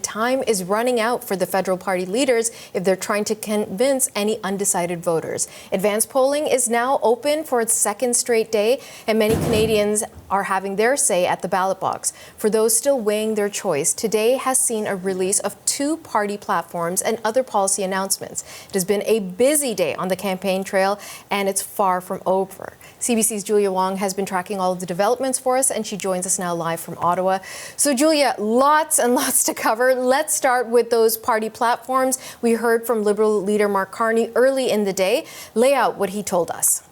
Time is running out for the federal party leaders if they're trying to convince any undecided voters. Advanced polling is now open for its second straight day, and many Canadians are having their say at the ballot box. For those still weighing their choice, today has seen a release of 2 party platforms and other policy announcements. It has been a busy day on the campaign trail, and it's far from over. CBC's Julia Wong has been tracking all of the developments for us, and she joins us now live from Ottawa. So, Julia, lots and lots to cover. Let's start with those party platforms. We heard from Liberal leader Mark Carney early in the day. Lay out what he told us.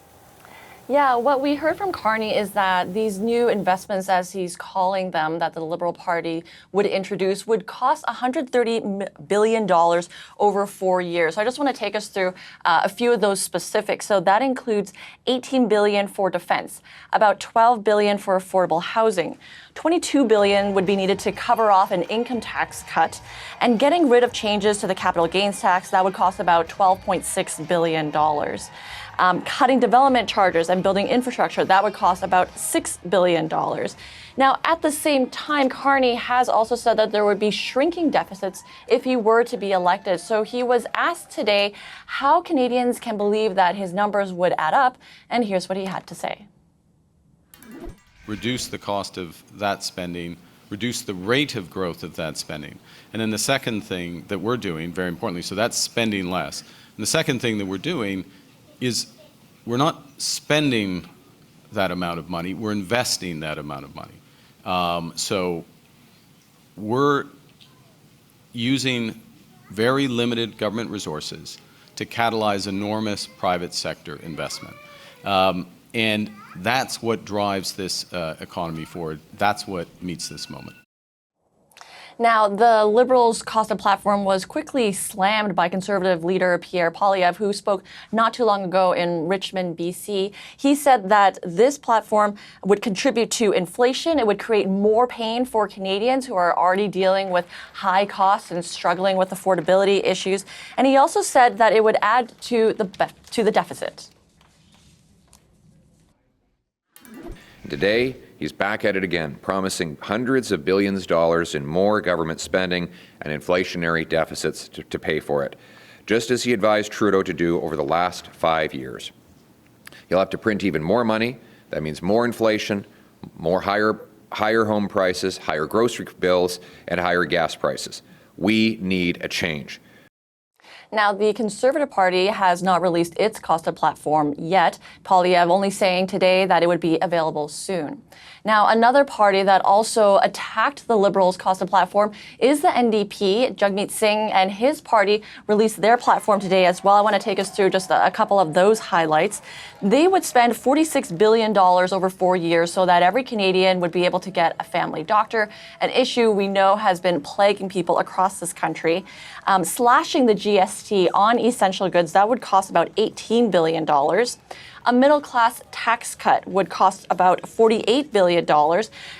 Yeah, what we heard from Carney is that these new investments, as he's calling them, that the Liberal Party would introduce would cost $130 billion over 4 years. So I just want to take us through a few of those specifics. So that includes $18 billion for defense, about $12 billion for affordable housing, $22 billion would be needed to cover off an income tax cut, and getting rid of changes to the capital gains tax, that would cost about $12.6 billion. Cutting development charges and building infrastructure, that would cost about $6 billion. Now, at the same time, Carney has also said that there would be shrinking deficits if he were to be elected. So he was asked today how Canadians can believe that his numbers would add up, and here's what he had to say. Reduce the cost of that spending, reduce the rate of growth of that spending. And then the second thing that we're doing, very importantly, so that's spending less. And the second thing that we're doing is we're not spending that amount of money, we're investing that amount of money. So we're using very limited government resources to catalyze enormous private sector investment. And that's what drives this economy forward. That's what meets this moment. Now, the Liberals' cost of platform was quickly slammed by Conservative Leader Pierre Poilievre, who spoke not too long ago in Richmond, BC. He said that this platform would contribute to inflation. It would create more pain for Canadians who are already dealing with high costs and struggling with affordability issues. And he also said that it would add to the deficit. Today, he's back at it again, promising hundreds of billions of dollars in more government spending and inflationary deficits to pay for it, just as he advised Trudeau to do over the last 5 years. He'll have to print even more money. That means more inflation, higher home prices, higher grocery bills, and higher gas prices. We need a change. Now, the Conservative Party has not released its cost of platform yet. Poilievre only saying today that it would be available soon. Now, another party that also attacked the Liberals' cost of platform is the NDP. Jagmeet Singh and his party released their platform today as well. I want to take us through just a couple of those highlights. They would spend $46 billion over 4 years so that every Canadian would be able to get a family doctor, an issue we know has been plaguing people across this country. Slashing the GST on essential goods, that would cost about $18 billion. A middle-class tax cut would cost about $48 billion.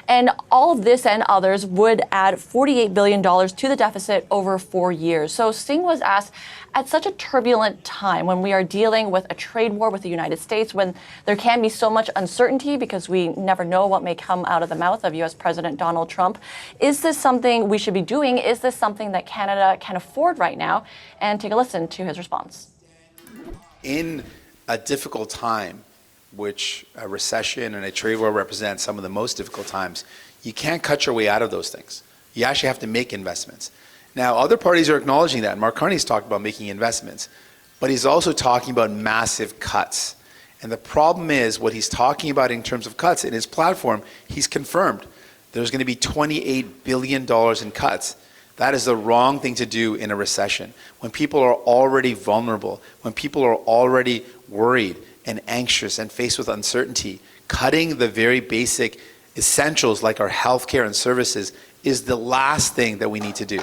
And all of this and others would add $48 billion to the deficit over 4 years. So Singh was asked, at such a turbulent time when we are dealing with a trade war with the United States, when there can be so much uncertainty because we never know what may come out of the mouth of U.S. President Donald Trump, is this something we should be doing? Is this something that Canada can afford right now? And take a listen to his response. In a difficult time, which a recession and a trade war represent some of the most difficult times, you can't cut your way out of those things. You actually have to make investments. Now, other parties are acknowledging that. Mark Carney's talked about making investments, but he's also talking about massive cuts. And the problem is what he's talking about in terms of cuts in his platform, he's confirmed there's going to be $28 billion in cuts. That is the wrong thing to do in a recession. When people are already vulnerable, when people are already worried and anxious and faced with uncertainty, cutting the very basic essentials like our healthcare and services is the last thing that we need to do.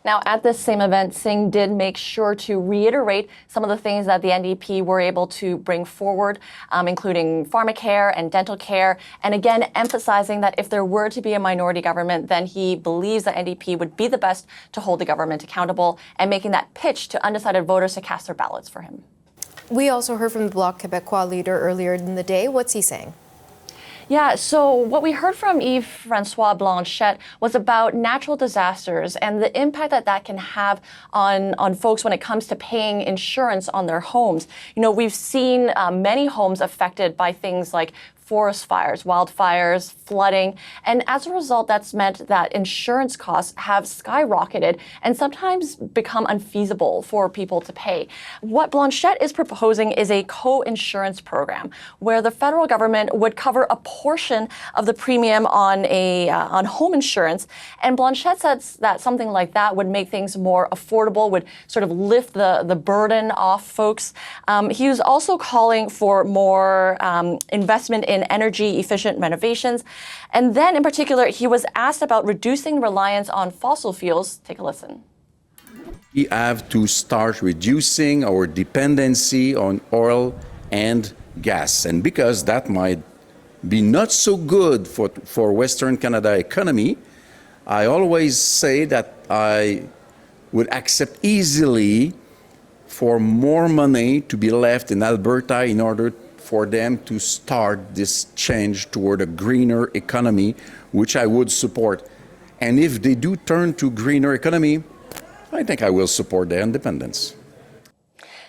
Now, at this same event, Singh did make sure to reiterate some of the things that the NDP were able to bring forward, including pharmacare and dental care, and again, emphasizing that if there were to be a minority government, then he believes that NDP would be the best to hold the government accountable, and making that pitch to undecided voters to cast their ballots for him. We also heard from the Bloc Québécois leader earlier in the day. What's he saying? Yeah, so what we heard from Yves-François Blanchette was about natural disasters and the impact that that can have on folks when it comes to paying insurance on their homes. You know, we've seen many homes affected by things like forest fires, wildfires, flooding, and as a result, that's meant that insurance costs have skyrocketed and sometimes become unfeasible for people to pay. What Blanchette is proposing is a co-insurance program where the federal government would cover a portion of the premium on home insurance, and Blanchette says that something like that would make things more affordable, would sort of lift the burden off folks. He was also calling for more investment in energy efficient renovations. And then in particular, he was asked about reducing reliance on fossil fuels. Take a listen. We have to start reducing our dependency on oil and gas. And because that might be not so good for Western Canada economy, I always say that I would accept easily for more money to be left in Alberta in order for them to start this change toward a greener economy, which I would support. And if they do turn to greener economy, I think I will support their independence.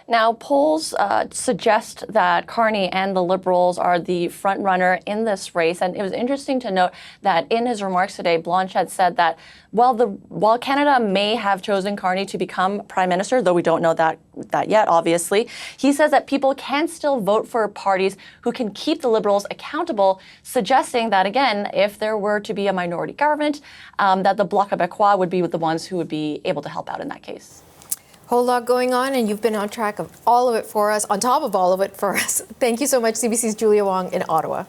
Now, polls suggest that Carney and the Liberals are the front runner in this race. And it was interesting to note that in his remarks today, Blanchette said that while Canada may have chosen Carney to become Prime Minister, though we don't know that yet, obviously, he says that people can still vote for parties who can keep the Liberals accountable, suggesting that, again, if there were to be a minority government, that the Bloc Québécois would be the ones who would be able to help out in that case. Whole lot going on, and you've been on track of all of it for us, on top of all of it for us. Thank you so much, CBC's Julia Wong in Ottawa.